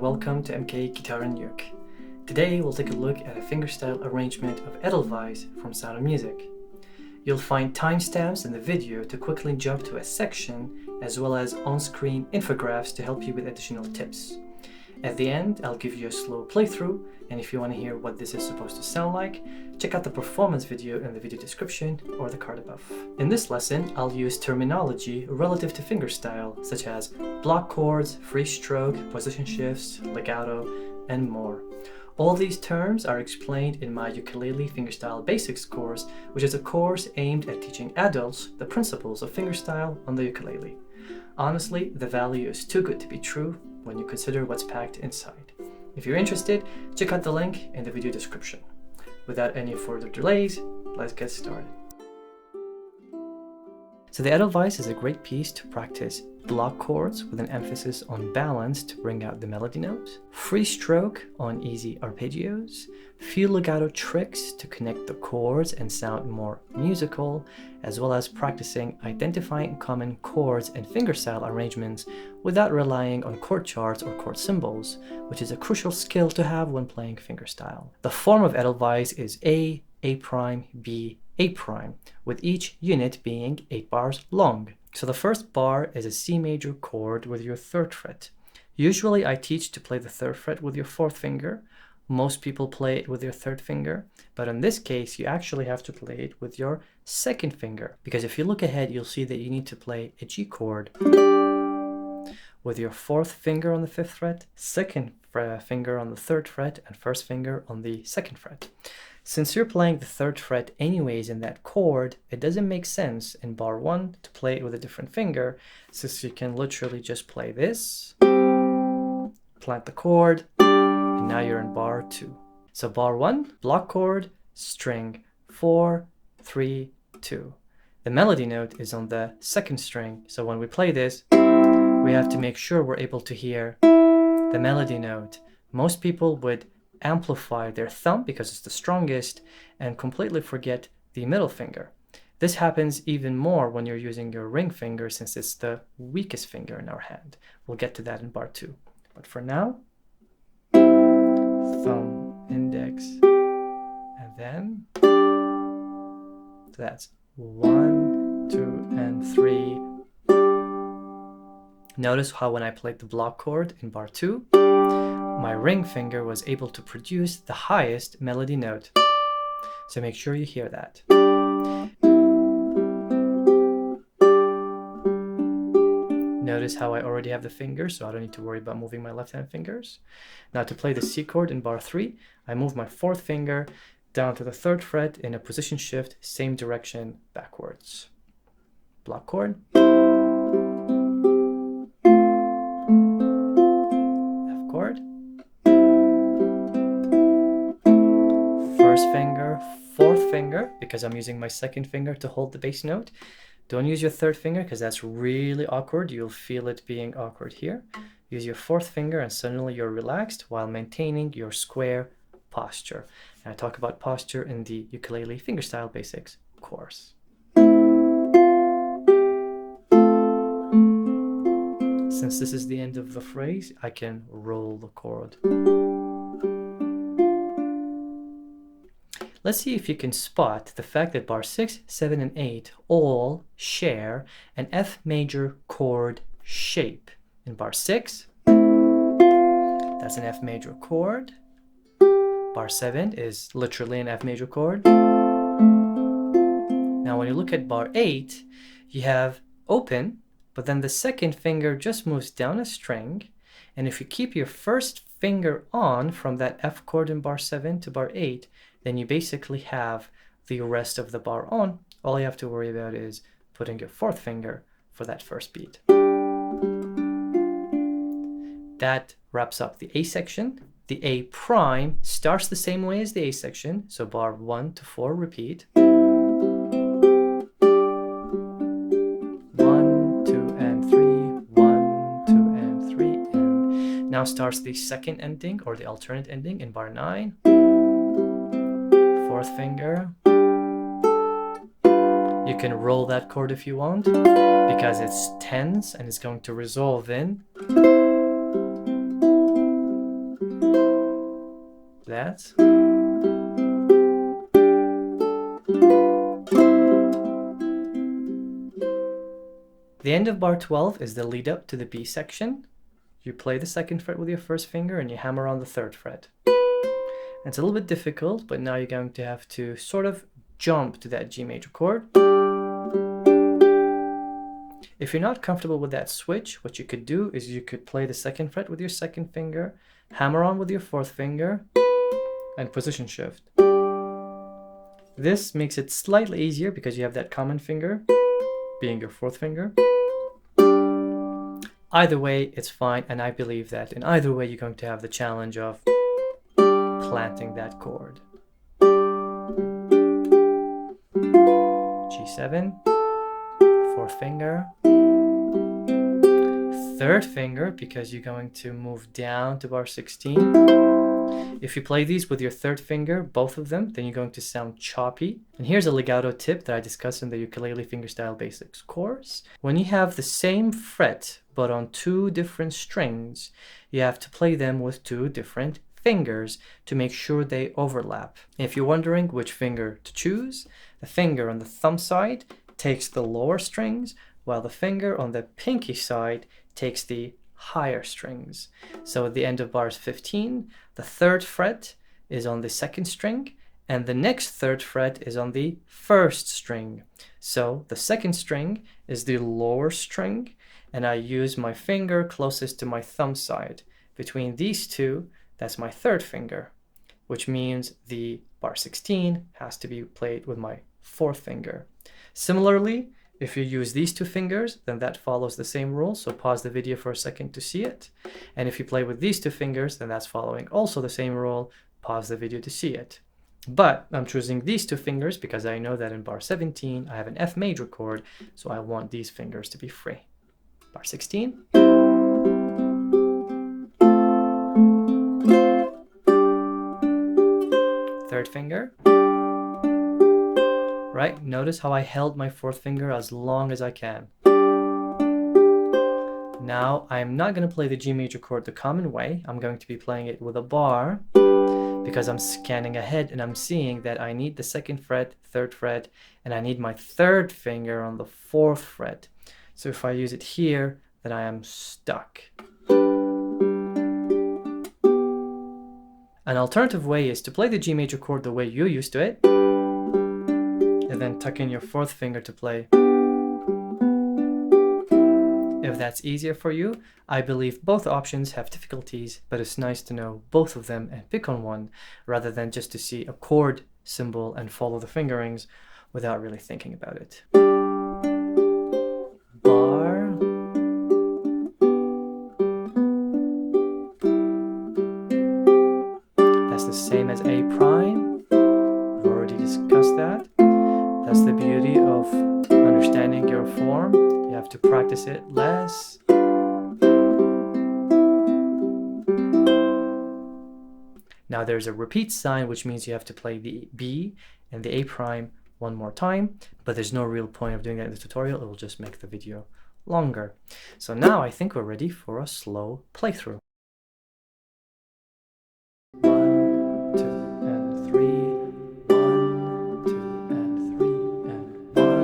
welcome to MK Guitar and Uke. Today we'll take a look at a fingerstyle arrangement of Edelweiss from Sound of Music. You'll find timestamps in the video to quickly jump to a section, as well as on-screen infographics to help you with additional tips. At the end, I'll give you a slow playthrough, and if you want to hear what this is supposed to sound like, check out the performance video in the video description or the card above. In this lesson, I'll use terminology relative to fingerstyle, such as block chords, free stroke, position shifts, legato, and more. All these terms are explained in my Ukulele Fingerstyle Basics course, which is a course aimed at teaching adults the principles of fingerstyle on the ukulele. Honestly, the value is too good to be true when you consider what's packed inside. If you're interested, check out the link in the video description. Without any further delays, let's get started. So the Edelweiss is a great piece to practice block chords with an emphasis on balance to bring out the melody notes, free stroke on easy arpeggios, few legato tricks to connect the chords and sound more musical, as well as practicing identifying common chords and fingerstyle arrangements without relying on chord charts or chord symbols, which is a crucial skill to have when playing fingerstyle. The form of Edelweiss is A, A', B, A', with each unit being 8 bars long. So the first bar is a C major chord with your 3rd fret. Usually I teach to play the 3rd fret with your 4th finger. Most people play it with your 3rd finger, but in this case you actually have to play it with your 2nd finger, because if you look ahead you'll see that you need to play a G chord with your 4th finger on the 5th fret, 2nd finger on the 3rd fret, and 1st finger on the 2nd fret. Since you're playing the 3rd fret anyways in that chord, it doesn't make sense in bar 1 to play it with a different finger, since you can literally just play this, plant the chord, and now you're in bar 2. So bar 1, block chord, string, 4, 3, 2. The melody note is on the 2nd string, so when we play this, we have to make sure we're able to hear the melody note. Most people would amplify their thumb because it's the strongest and completely forget the middle finger. This happens even more when you're using your ring finger, since it's the weakest finger in our hand. We'll get to that in bar 2. But for now, thumb, index, and then so that's 1, 2, and 3. Notice how when I played the block chord in bar 2, my ring finger was able to produce the highest melody note. So make sure you hear that. Notice how I already have the fingers, so I don't need to worry about moving my left hand fingers. Now to play the C chord in bar 3, I move my 4th finger down to the 3rd fret in a position shift, same direction, backwards. Block chord. F chord. 1st finger, 4th finger, because I'm using my 2nd finger to hold the bass note. Don't use your 3rd finger because that's really awkward. You'll feel it being awkward here. Use your 4th finger and suddenly you're relaxed while maintaining your square posture. And I talk about posture in the Ukulele Fingerstyle Basics course. Since this is the end of the phrase, I can roll the chord. Let's see if you can spot the fact that bar 6, 7, and 8 all share an F major chord shape. In bar 6, that's an F major chord. Bar 7 is literally an F major chord. Now when you look at bar 8, you have open, but then the 2nd finger just moves down a string, and if you keep your 1st finger on from that F chord in bar 7 to bar 8, then you basically have the rest of the bar on. All you have to worry about is putting your 4th finger for that 1st beat. That wraps up the A section. The A' starts the same way as the A section, so bar 1 to 4 repeat. 1, 2, and 3, 1, 2, and 3, and now starts the 2nd ending or the alternate ending in bar 9. 4th finger. You can roll that chord if you want, because it's tense and it's going to resolve in that. The end of bar 12 is the lead up to the B section. You play the second fret with your first finger and you hammer on the third fret. It's a little bit difficult, but now you're going to have to sort of jump to that G major chord. If you're not comfortable with that switch, what you could do is you could play the second fret with your second finger, hammer on with your fourth finger, and position shift. This makes it slightly easier because you have that common finger being your fourth finger. Either way, it's fine, and I believe that in either way, you're going to have the challenge of planting that chord. G7, fourth finger, third finger, because you're going to move down to bar 16. If you play these with your third finger, both of them, then you're going to sound choppy. And here's a legato tip that I discussed in the Ukulele Fingerstyle Basics course. When you have the same fret, but on two different strings, you have to play them with two different fingers to make sure they overlap. If you're wondering which finger to choose, the finger on the thumb side takes the lower strings, while the finger on the pinky side takes the higher strings. So at the end of bars 15, the third fret is on the second string, and the next third fret is on the first string. So the second string is the lower string, and I use my finger closest to my thumb side. Between these two, that's my third finger, which means the bar 16 has to be played with my fourth finger. Similarly, if you use these two fingers, then that follows the same rule, so pause the video for a second to see it. And if you play with these two fingers, then that's following also the same rule, pause the video to see it. But I'm choosing these two fingers because I know that in bar 17, I have an F major chord, so I want these fingers to be free. Bar 16. Third finger. Right, notice how I held my fourth finger as long as I can. Now, I'm not going to play the G major chord the common way. I'm going to be playing it with a bar because I'm scanning ahead and I'm seeing that I need the second fret, third fret, and I need my third finger on the fourth fret. So if I use it here, then I am stuck. An alternative way is to play the G major chord the way you're used to it, and then tuck in your fourth finger to play. If that's easier for you, I believe both options have difficulties, but it's nice to know both of them and pick on one, rather than just to see a chord symbol and follow the fingerings without really thinking about it. Bar. That's the same as A prime. I've already discussed that. That's the beauty of understanding your form. You have to practice it less. Now there's a repeat sign, which means you have to play the B and the A prime one more time, but there's no real point of doing that in the tutorial. It will just make the video longer. So now I think we're ready for a slow playthrough. 1, 2, and 3. 1, 2, and 3, and 1.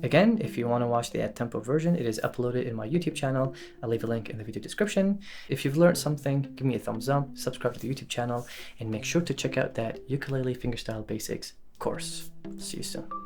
Again, if you want to watch the at-tempo version, it is uploaded in my YouTube channel. I'll leave a link in the video description. If you've learned something, give me a thumbs up, subscribe to the YouTube channel, and make sure to check out that Ukulele Fingerstyle Basics course. See you soon.